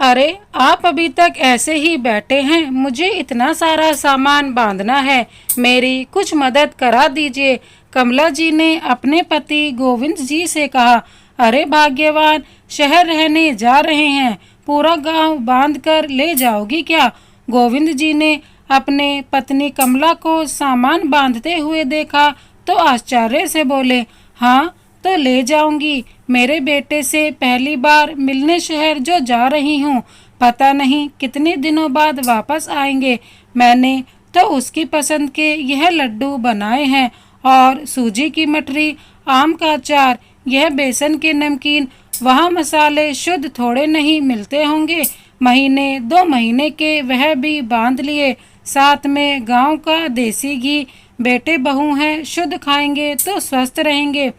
अरे आप अभी तक ऐसे ही बैठे हैं? मुझे इतना सारा सामान बांधना है, मेरी कुछ मदद करा दीजिए। कमला जी ने अपने पति गोविंद जी से कहा। अरे भाग्यवान, शहर रहने जा रहे हैं, पूरा गांव बांध कर ले जाओगी क्या? गोविंद जी ने अपने पत्नी कमला को सामान बांधते हुए देखा तो आश्चर्य से बोले, हाँ तो ले जाऊंगी। मेरे बेटे से पहली बार मिलने शहर जो जा रही हूँ, पता नहीं कितने दिनों बाद वापस आएंगे। मैंने तो उसकी पसंद के यह लड्डू बनाए हैं और सूजी की मठरी, आम का अचार, यह बेसन के नमकीन। वहाँ मसाले शुद्ध थोड़े नहीं मिलते होंगे। महीने 2 महीने के वह भी बांध लिए, साथ में गांव का देसी घी। बेटे बहू हैं, शुद्ध खाएंगे तो स्वस्थ रहेंगे।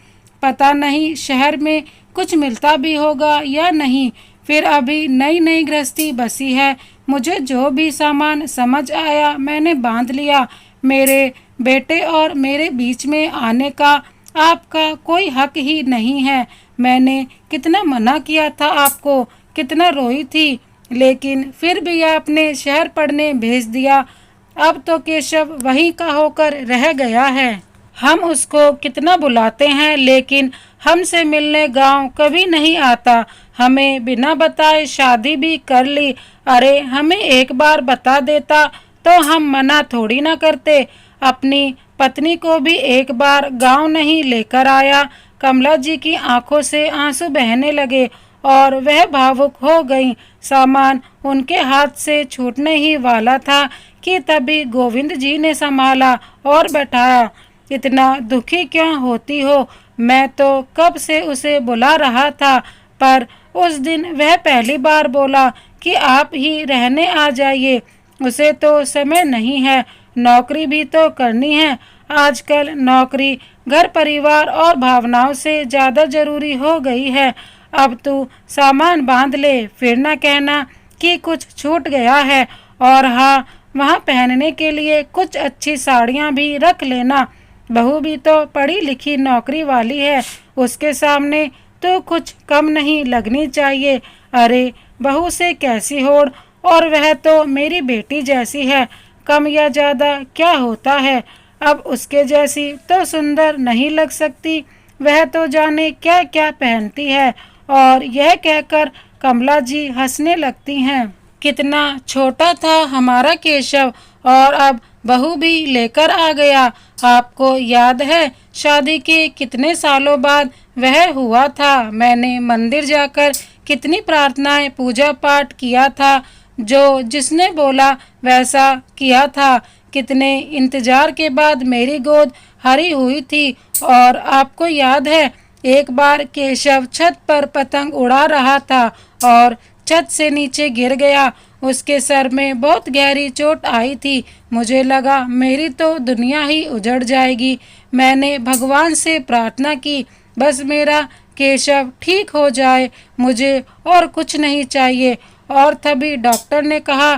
पता नहीं शहर में कुछ मिलता भी होगा या नहीं। फिर अभी नई नई गृहस्थी बसी है। मुझे जो भी सामान समझ आया मैंने बांध लिया। मेरे बेटे और मेरे बीच में आने का आपका कोई हक ही नहीं है। मैंने कितना मना किया था आपको, कितना रोई थी, लेकिन फिर भी आपने शहर पढ़ने भेज दिया। अब तो केशव वहीं का होकर रह गया है। हम उसको कितना बुलाते हैं, लेकिन हमसे मिलने गांव कभी नहीं आता। हमें बिना बताए शादी भी कर ली। अरे हमें एक बार बता देता तो हम मना थोड़ी ना करते। अपनी पत्नी को भी एक बार गांव नहीं लेकर आया। कमला जी की आंखों से आंसू बहने लगे और वह भावुक हो गईं। सामान उनके हाथ से छूटने ही वाला था कि तभी गोविंद जी ने संभाला और बैठाया। इतना दुखी क्यों होती हो? मैं तो कब से उसे बुला रहा था, पर उस दिन वह पहली बार बोला कि आप ही रहने आ जाइए। उसे तो समय नहीं है, नौकरी भी तो करनी है। आजकल नौकरी घर परिवार और भावनाओं से ज़्यादा जरूरी हो गई है। अब तू सामान बांध ले, फिर ना कहना कि कुछ छूट गया है। और हाँ, वहाँ पहनने के लिए कुछ अच्छी साड़ियाँ भी रख लेना। बहू भी तो पढ़ी लिखी नौकरी वाली है, उसके सामने तो कुछ कम नहीं लगनी चाहिए। अरे बहू से कैसी होड़, और वह तो मेरी बेटी जैसी है। कम या ज़्यादा क्या होता है, अब उसके जैसी तो सुंदर नहीं लग सकती। वह तो जाने क्या क्या पहनती है। और यह कहकर कमला जी हंसने लगती हैं। कितना छोटा था हमारा केशव, और अब बहू भी लेकर आ गया। आपको याद है शादी के कितने सालों बाद वह हुआ था? मैंने मंदिर जाकर कितनी प्रार्थनाएं पूजा पाठ किया था, जो जिसने बोला वैसा किया था। कितने इंतजार के बाद मेरी गोद हरी हुई थी। और आपको याद है एक बार केशव छत पर पतंग उड़ा रहा था और छत से नीचे गिर गया। उसके सर में बहुत गहरी चोट आई थी। मुझे लगा मेरी तो दुनिया ही उजड़ जाएगी। मैंने भगवान से प्रार्थना की, बस मेरा केशव ठीक हो जाए, मुझे और कुछ नहीं चाहिए। और तभी डॉक्टर ने कहा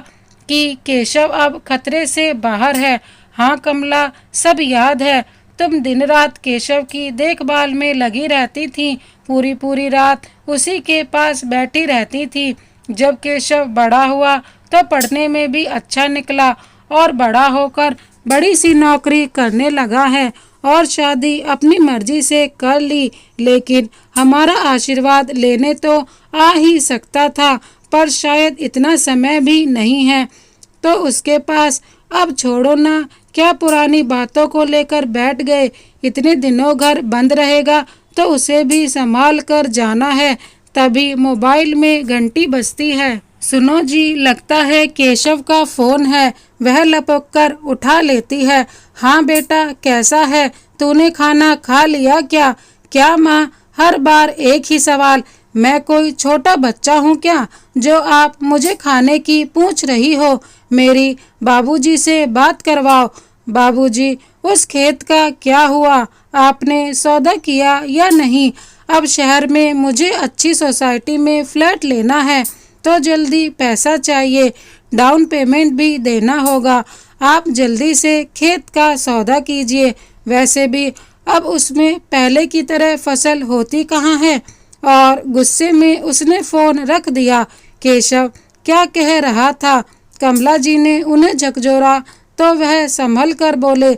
कि केशव अब खतरे से बाहर है। हाँ कमला, सब याद है। तुम दिन रात केशव की देखभाल में लगी रहती थी, पूरी पूरी रात उसी के पास बैठी रहती थी। जब केशव बड़ा हुआ तो पढ़ने में भी अच्छा निकला और बड़ा होकर बड़ी सी नौकरी करने लगा है और शादी अपनी मर्जी से कर ली। लेकिन हमारा आशीर्वाद लेने तो आ ही सकता था, पर शायद इतना समय भी नहीं है तो उसके पास। अब छोड़ो ना, क्या पुरानी बातों को लेकर बैठ गए। इतने दिनों घर बंद रहेगा तो उसे भी संभाल कर जाना है। तभी मोबाइल में घंटी बजती है। सुनो जी, लगता है केशव का फोन है। वह लपक कर उठा लेती है। हाँ बेटा, कैसा है? तूने खाना खा लिया क्या? क्या माँ, हर बार एक ही सवाल। मैं कोई छोटा बच्चा हूँ क्या जो आप मुझे खाने की पूछ रही हो? मेरी बाबूजी से बात करवाओ। बाबूजी, उस खेत का क्या हुआ? आपने सौदा किया या नहीं? अब शहर में मुझे अच्छी सोसाइटी में फ्लैट लेना है तो जल्दी पैसा चाहिए, डाउन पेमेंट भी देना होगा। आप जल्दी से खेत का सौदा कीजिए। वैसे भी अब उसमें पहले की तरह फसल होती कहाँ है। और गुस्से में उसने फ़ोन रख दिया। केशव क्या कह रहा था? कमला जी ने उन्हें झकझोरा तो वह संभल कर बोले,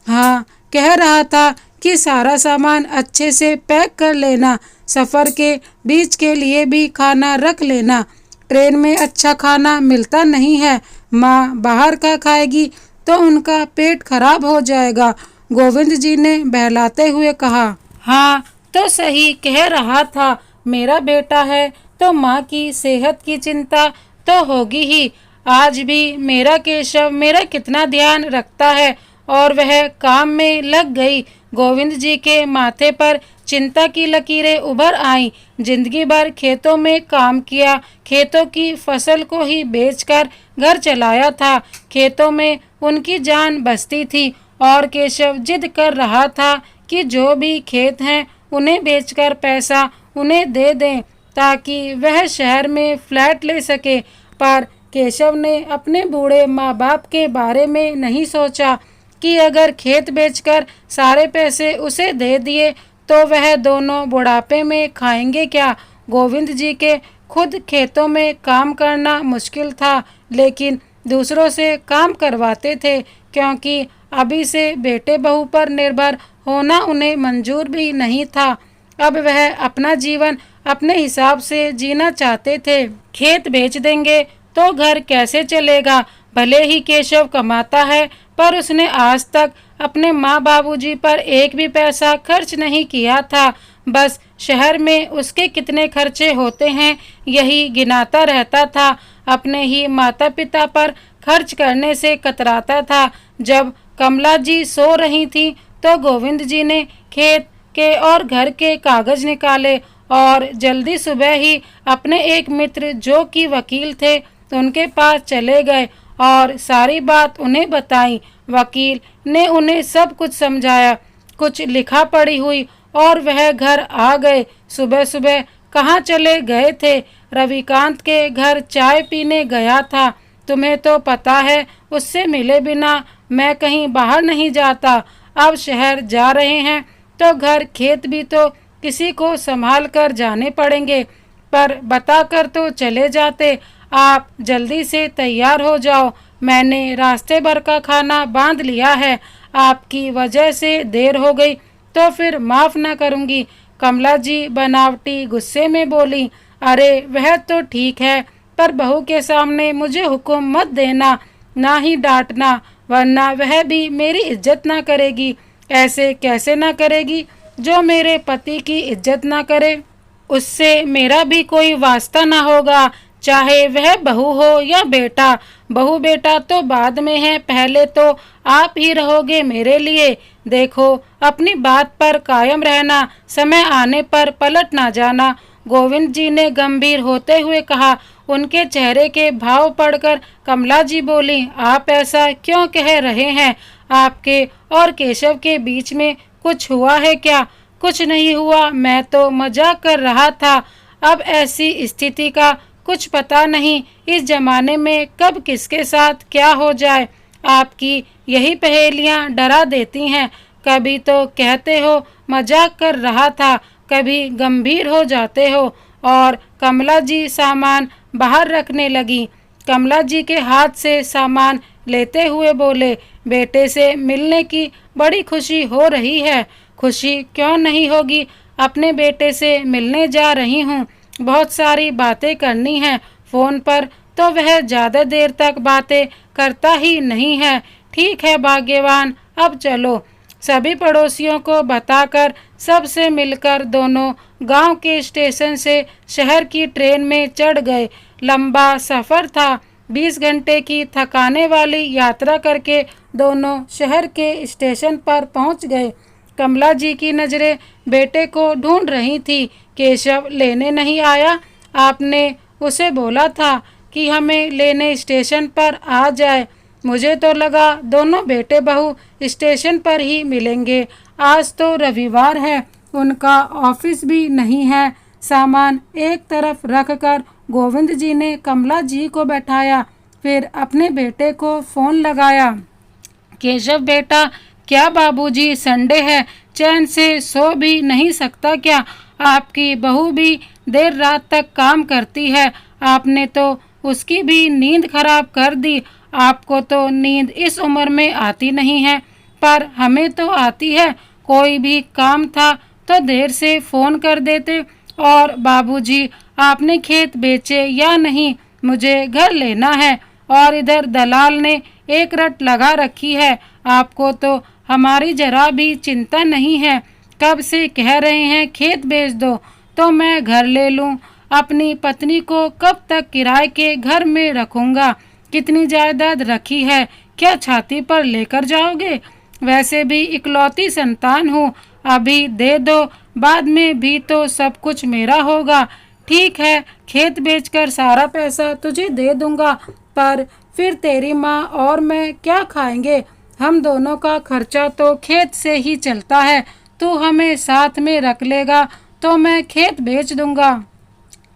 हाँ, कह रहा था कि सारा सामान अच्छे से पैक कर लेना, सफ़र के बीच के लिए भी खाना रख लेना। ट्रेन में अच्छा खाना मिलता नहीं है, माँ बाहर का खाएगी तो उनका पेट खराब हो जाएगा। गोविंद जी ने बहलाते हुए कहा। हाँ, तो सही कह रहा था, मेरा बेटा है तो माँ की सेहत की चिंता तो होगी ही। आज भी मेरा केशव मेरा कितना ध्यान रखता है और वह काम में लग गई। गोविंद जी के माथे पर चिंता की लकीरें उभर आईं। जिंदगी भर खेतों में काम किया, खेतों की फसल को ही बेचकर घर चलाया था। खेतों में उनकी जान बसती थी और केशव जिद कर रहा था कि जो भी खेत हैं उन्हें बेचकर पैसा उन्हें दे दें ताकि वह शहर में फ्लैट ले सके। पर केशव ने अपने बूढ़े माँ बाप के बारे में नहीं सोचा कि अगर खेत बेचकर सारे पैसे उसे दे दिए तो वह दोनों बुढ़ापे में खाएंगे क्या। गोविंद जी के खुद खेतों में काम करना मुश्किल था, लेकिन दूसरों से काम करवाते थे क्योंकि अभी से बेटे बहू पर निर्भर होना उन्हें मंजूर भी नहीं था। अब वह अपना जीवन अपने हिसाब से जीना चाहते थे। खेत बेच देंगे तो घर कैसे चलेगा? भले ही केशव कमाता है पर उसने आज तक अपने माँ बाबूजी पर एक भी पैसा खर्च नहीं किया था। बस शहर में उसके कितने खर्चे होते हैं यही गिनाता रहता था। अपने ही माता पिता पर खर्च करने से कतराता था। जब कमला जी सो रही थी तो गोविंद जी ने खेत के और घर के कागज निकाले और जल्दी सुबह ही अपने एक मित्र जो कि वकील थे उनके पास चले गए और सारी बात उन्हें बताई। वकील ने उन्हें सब कुछ समझाया, कुछ लिखा पढ़ी हुई और वह घर आ गए। सुबह सुबह कहाँ चले गए थे? रविकांत के घर चाय पीने गया था। तुम्हें तो पता है उससे मिले बिना मैं कहीं बाहर नहीं जाता। अब शहर जा रहे हैं तो घर खेत भी तो किसी को संभाल कर जाने पड़ेंगे। पर बताकर तो चले जाते। आप जल्दी से तैयार हो जाओ, मैंने रास्ते भर का खाना बांध लिया है। आपकी वजह से देर हो गई तो फिर माफ़ ना करूँगी। कमला जी बनावटी गुस्से में बोली, अरे वह तो ठीक है पर बहू के सामने मुझे हुक्म मत देना, ना ही डांटना, वरना वह भी मेरी इज्जत ना करेगी। ऐसे कैसे ना करेगी? जो मेरे पति की इज्जत ना करे उससे मेरा भी कोई वास्ता ना होगा, चाहे वह बहू हो या बेटा। बहू बेटा तो बाद में है, पहले तो आप ही रहोगे मेरे लिए। देखो अपनी बात पर कायम रहना, समय आने पर पलट ना जाना। गोविंद जी ने गंभीर होते हुए कहा। उनके चेहरे के भाव पढ़कर कमला जी बोली, आप ऐसा क्यों कह रहे हैं? आपके और केशव के बीच में कुछ हुआ है क्या? कुछ नहीं हुआ, मैं तो मजाक कर रहा था। अब ऐसी स्थिति का कुछ पता नहीं, इस जमाने में कब किसके साथ क्या हो जाए। आपकी यही पहेलियां डरा देती हैं। कभी तो कहते हो मजाक कर रहा था, कभी गंभीर हो जाते हो। और कमला जी सामान बाहर रखने लगी। कमला जी के हाथ से सामान लेते हुए बोले, बेटे से मिलने की बड़ी खुशी हो रही है। खुशी क्यों नहीं होगी, अपने बेटे से मिलने जा रही हूँ। बहुत सारी बातें करनी हैं। फ़ोन पर तो वह ज़्यादा देर तक बातें करता ही नहीं है। ठीक है भाग्यवान, अब चलो। सभी पड़ोसियों को बताकर सबसे मिलकर दोनों गांव के स्टेशन से शहर की ट्रेन में चढ़ गए। लंबा सफ़र था। 20 घंटे की थकाने वाली यात्रा करके दोनों शहर के स्टेशन पर पहुंच गए। कमला जी की नज़रें बेटे को ढूंढ रही थी। केशव लेने नहीं आया? आपने उसे बोला था कि हमें लेने स्टेशन पर आ जाए। मुझे तो लगा दोनों बेटे बहू स्टेशन पर ही मिलेंगे। आज तो रविवार है, उनका ऑफिस भी नहीं है। सामान एक तरफ रखकर गोविंद जी ने कमला जी को बैठाया, फिर अपने बेटे को फ़ोन लगाया। केशव बेटा, क्या बाबूजी संडे है, चैन से सो भी नहीं सकता क्या? आपकी बहू भी देर रात तक काम करती है, आपने तो उसकी भी नींद खराब कर दी। आपको तो नींद इस उम्र में आती नहीं है, पर हमें तो आती है। कोई भी काम था तो देर से फोन कर देते। और बाबूजी, आपने खेत बेचे या नहीं? मुझे घर लेना है। और इधर दलाल ने एक रट लगा रखी है। आपको तो हमारी जरा भी चिंता नहीं है। कब से कह रहे हैं खेत बेच दो तो मैं घर ले लूं। अपनी पत्नी को कब तक किराए के घर में रखूंगा? कितनी जायदाद रखी है, क्या छाती पर लेकर जाओगे? वैसे भी इकलौती संतान हूँ, अभी दे दो, बाद में भी तो सब कुछ मेरा होगा। ठीक है, खेत बेचकर सारा पैसा तुझे दे दूंगा, पर फिर तेरी माँ और मैं क्या खाएंगे? हम दोनों का खर्चा तो खेत से ही चलता है। तू हमें साथ में रख लेगा तो मैं खेत बेच दूंगा।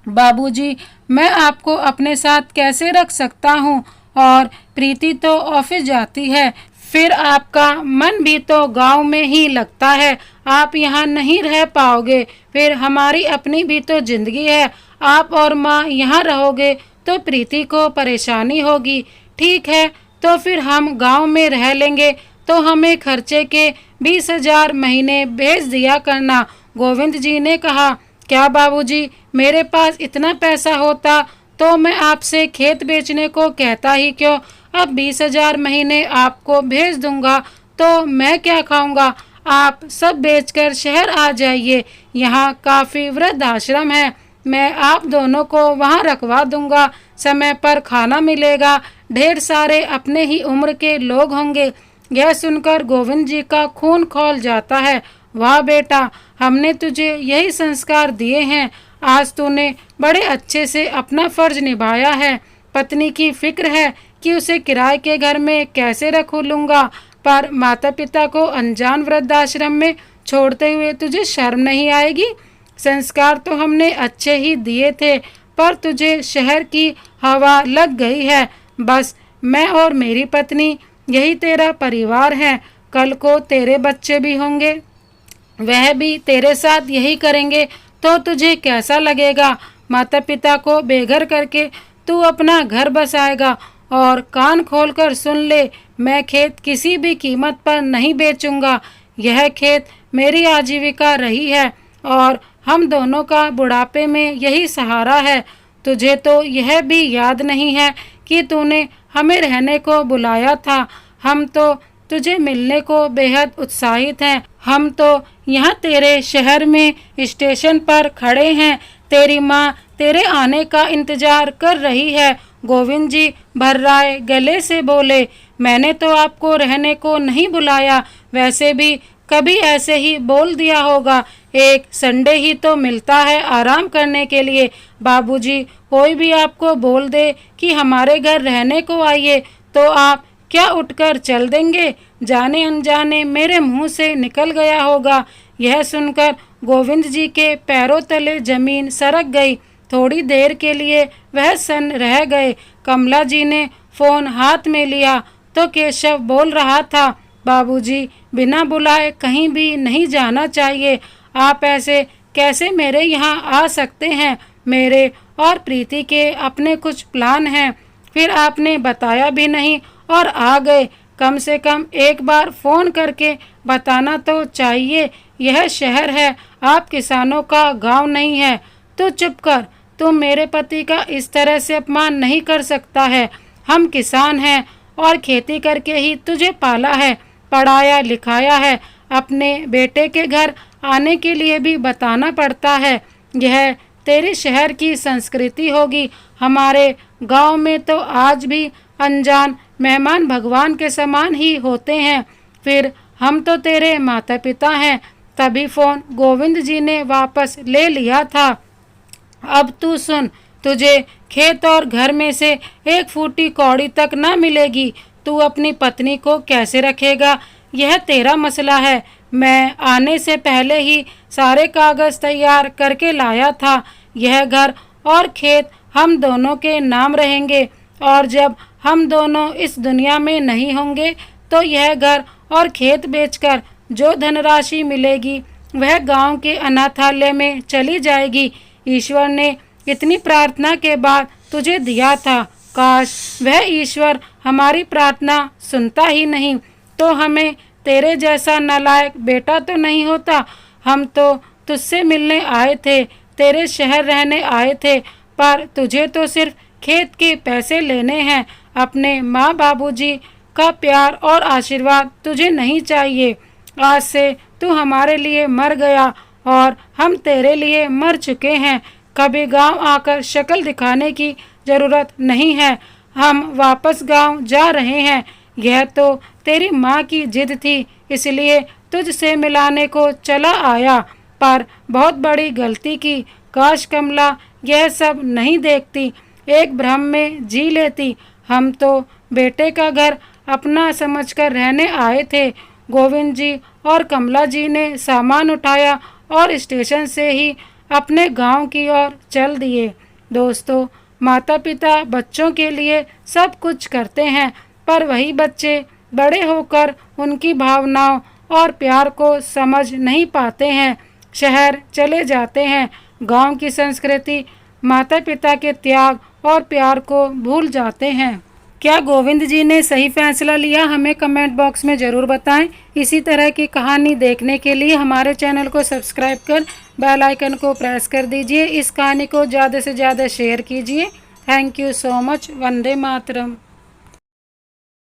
बाबूजी, मैं आपको अपने साथ कैसे रख सकता हूँ? और प्रीति तो ऑफिस जाती है, फिर आपका मन भी तो गांव में ही लगता है। आप यहाँ नहीं रह पाओगे, फिर हमारी अपनी भी तो जिंदगी है। आप और माँ यहाँ रहोगे तो प्रीति को परेशानी होगी। ठीक है, तो फिर हम गांव में रह लेंगे, तो हमें खर्चे के 20,000 महीने भेज दिया करना। गोविंद जी ने कहा। क्या बाबूजी, मेरे पास इतना पैसा होता तो मैं आपसे खेत बेचने को कहता ही क्यों? अब 20,000 महीने आपको भेज दूंगा तो मैं क्या खाऊंगा? आप सब बेचकर शहर आ जाइए, यहाँ काफी वृद्ध आश्रम है, मैं आप दोनों को वहाँ रखवा दूंगा। समय पर खाना मिलेगा, ढेर सारे अपने ही उम्र के लोग होंगे। यह सुनकर गोविंद जी का खून खौल जाता है। वाह बेटा, हमने तुझे यही संस्कार दिए हैं। आज तूने बड़े अच्छे से अपना फर्ज निभाया है। पत्नी की फिक्र है कि उसे किराए के घर में कैसे रख लूंगा, पर माता पिता को अनजान वृद्धाश्रम में छोड़ते हुए तुझे शर्म नहीं आएगी? संस्कार तो हमने अच्छे ही दिए थे, पर तुझे शहर की हवा लग गई है। बस मैं और मेरी पत्नी, यही तेरा परिवार है। कल को तेरे बच्चे भी होंगे, वह भी तेरे साथ यही करेंगे तो तुझे कैसा लगेगा? माता पिता को बेघर करके तू अपना घर बसाएगा। और कान खोलकर सुन ले, मैं खेत किसी भी कीमत पर नहीं बेचूंगा। यह खेत मेरी आजीविका रही है और हम दोनों का बुढ़ापे में यही सहारा है। तुझे तो यह भी याद नहीं है कि तूने हमें रहने को बुलाया था। हम तो तुझे मिलने को बेहद उत्साहित हैं। हम तो यहाँ तेरे शहर में स्टेशन पर खड़े हैं। तेरी माँ तेरे आने का इंतजार कर रही है। गोविंद जी भर्राए गले से बोले, मैंने तो आपको रहने को नहीं बुलाया, वैसे भी कभी ऐसे ही बोल दिया होगा। एक संडे ही तो मिलता है आराम करने के लिए। बाबूजी, कोई भी आपको बोल दे कि हमारे घर रहने को आइए तो आप क्या उठकर चल देंगे? जाने अनजाने मेरे मुंह से निकल गया होगा। यह सुनकर गोविंद जी के पैरों तले जमीन सरक गई। थोड़ी देर के लिए वह सन्न रह गए। कमला जी ने फोन हाथ में लिया तो केशव बोल रहा था, बाबूजी, बिना बुलाए कहीं भी नहीं जाना चाहिए। आप ऐसे कैसे मेरे यहाँ आ सकते हैं? मेरे और प्रीति के अपने कुछ प्लान हैं, फिर आपने बताया भी नहीं और आ गए। कम से कम एक बार फोन करके बताना तो चाहिए। यह शहर है, आप किसानों का गांव नहीं है। तू चुप कर, तुम मेरे पति का इस तरह से अपमान नहीं कर सकता है। हम किसान हैं और खेती करके ही तुझे पाला है, पढ़ाया लिखाया है। अपने बेटे के घर आने के लिए भी बताना पड़ता है। यह तेरे शहर की संस्कृति होगी। हमारे गांव में तो आज भी अनजान मेहमान भगवान के समान ही होते हैं। फिर हम तो तेरे माता पिता हैं। तभी फोन गोविंद जी ने वापस ले लिया था। अब तू सुन, तुझे खेत और घर में से एक फूटी कौड़ी तक ना मिलेगी। तू अपनी पत्नी को कैसे रखेगा, यह तेरा मसला है। मैं आने से पहले ही सारे कागज तैयार करके लाया था। यह घर और खेत हम दोनों के नाम रहेंगे, और जब हम दोनों इस दुनिया में नहीं होंगे तो यह घर और खेत बेचकर जो धनराशि मिलेगी वह गांव के अनाथालय में चली जाएगी। ईश्वर ने इतनी प्रार्थना के बाद तुझे दिया था। काश वह ईश्वर हमारी प्रार्थना सुनता ही नहीं तो हमें तेरे जैसा नालायक बेटा तो नहीं होता। हम तो तुझसे मिलने आए थे, तेरे शहर रहने आए थे, पर तुझे तो सिर्फ खेत के पैसे लेने हैं। अपने माँ बाबूजी का प्यार और आशीर्वाद तुझे नहीं चाहिए। आज से तू हमारे लिए मर गया और हम तेरे लिए मर चुके हैं। कभी गांव आकर शक्ल दिखाने की जरूरत नहीं है। हम वापस गांव जा रहे हैं। यह तो तेरी माँ की जिद थी, इसलिए तुझसे मिलाने को चला आया, पर बहुत बड़ी गलती की। काश कमला यह सब नहीं देखती, एक भ्रम में जी लेती। हम तो बेटे का घर अपना समझकर रहने आए थे। गोविंद जी और कमला जी ने सामान उठाया और स्टेशन से ही अपने गांव की ओर चल दिए। दोस्तों, माता पिता बच्चों के लिए सब कुछ करते हैं, पर वही बच्चे बड़े होकर उनकी भावनाओं और प्यार को समझ नहीं पाते हैं, शहर चले जाते हैं, गांव की संस्कृति, माता पिता के त्याग और प्यार को भूल जाते हैं। क्या गोविंद जी ने सही फैसला लिया? हमें कमेंट बॉक्स में ज़रूर बताएं। इसी तरह की कहानी देखने के लिए हमारे चैनल को सब्सक्राइब कर बेल आइकन को प्रेस कर दीजिए। इस कहानी को ज़्यादा से ज़्यादा शेयर कीजिए। Thank you so much. Vande Mataram.